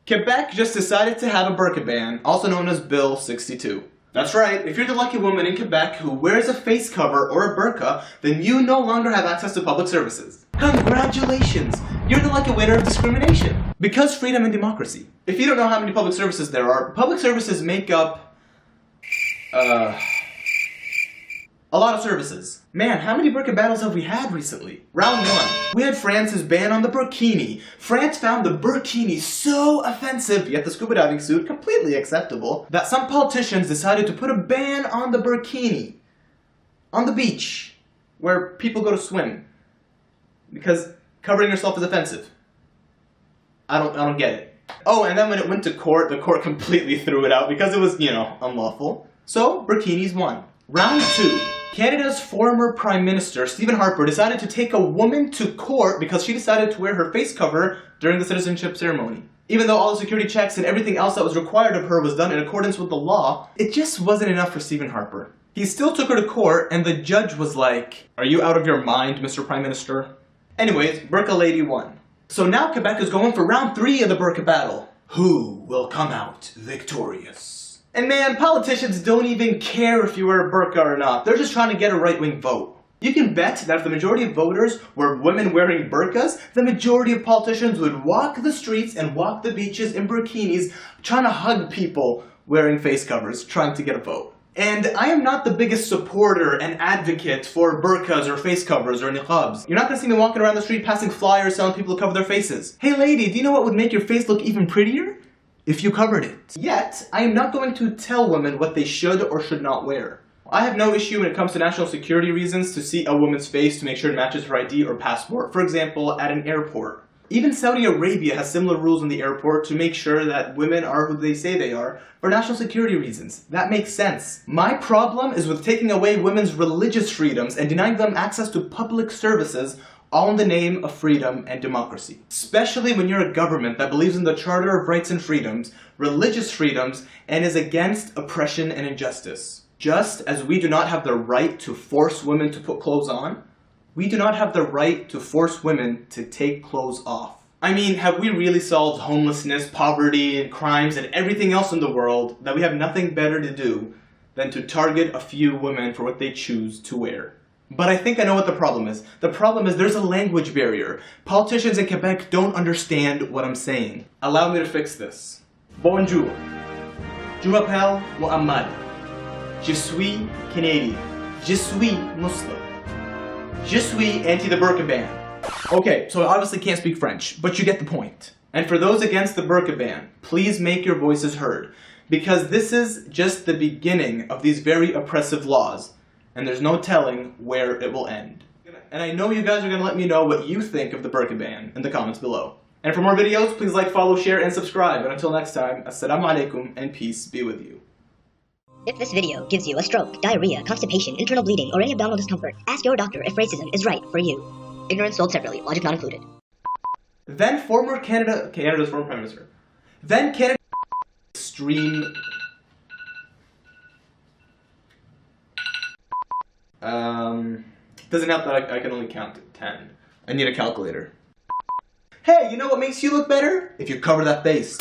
Quebec just decided to have a Burka Ban, also known as Bill 62. That's right, if you're the lucky woman in Quebec who wears a face cover or a burqa, then you no longer have access to public services. Congratulations! You're the lucky winner of discrimination. Because freedom and democracy. If you don't know how many public services there are, public services make up a lot of services. Man, how many burqa battles have we had recently? Round 1. We had France's ban on the burkini. France found the burkini so offensive, yet the scuba diving suit completely acceptable, that some politicians decided to put a ban on the burkini. On the beach, where people go to swim. Because covering yourself is offensive. I don't get it. Oh, and then when it went to court, the court completely threw it out because it was, unlawful. So, burkinis won. Round 2. Canada's former Prime Minister, Stephen Harper, decided to take a woman to court because she decided to wear her face cover during the citizenship ceremony. Even though all the security checks and everything else that was required of her was done in accordance with the law, it just wasn't enough for Stephen Harper. He still took her to court, and the judge was like, "Are you out of your mind, Mr. Prime Minister?" Anyways, Burka Lady won. So now Quebec is going for round 3 of the Burka battle. Who will come out victorious? And man, politicians don't even care if you wear a burqa or not. They're just trying to get a right-wing vote. You can bet that if the majority of voters were women wearing burqas, the majority of politicians would walk the streets and walk the beaches in burkinis, trying to hug people wearing face covers, trying to get a vote. And I am not the biggest supporter and advocate for burqas or face covers or niqabs. You're not going to see me walking around the street passing flyers telling people to cover their faces. Hey lady, do you know what would make your face look even prettier? If you covered it. Yet, I am not going to tell women what they should or should not wear. I have no issue when it comes to national security reasons to see a woman's face to make sure it matches her ID or passport, for example, at an airport. Even Saudi Arabia has similar rules in the airport to make sure that women are who they say they are for national security reasons. That makes sense. My problem is with taking away women's religious freedoms and denying them access to public services, all in the name of freedom and democracy. Especially when you're a government that believes in the Charter of Rights and Freedoms, religious freedoms, and is against oppression and injustice. Just as we do not have the right to force women to put clothes on, we do not have the right to force women to take clothes off. I mean, have we really solved homelessness, poverty, and crimes, and everything else in the world that we have nothing better to do than to target a few women for what they choose to wear? But I think I know what the problem is. The problem is there's a language barrier. Politicians in Quebec don't understand what I'm saying. Allow me to fix this. Bonjour. Je m'appelle Muhammad. Je suis Canadian. Je suis Muslim. Je suis anti the Burka ban. Okay, so I obviously can't speak French, but you get the point. And for those against the Burka ban, please make your voices heard. Because this is just the beginning of these very oppressive laws. And there's no telling where it will end. And I know you guys are going to let me know what you think of the Burka ban in the comments below. And for more videos, please like, follow, share, and subscribe. And until next time, assalamu alaikum and peace be with you. If this video gives you a stroke, diarrhea, constipation, internal bleeding, or any abdominal discomfort, ask your doctor if racism is right for you. Ignorance sold separately, logic not included. Then Canada's former Prime Minister. Then Canada extreme... doesn't help that I can only count to 10. I need a calculator. Hey, you know what makes you look better? If you cover that face.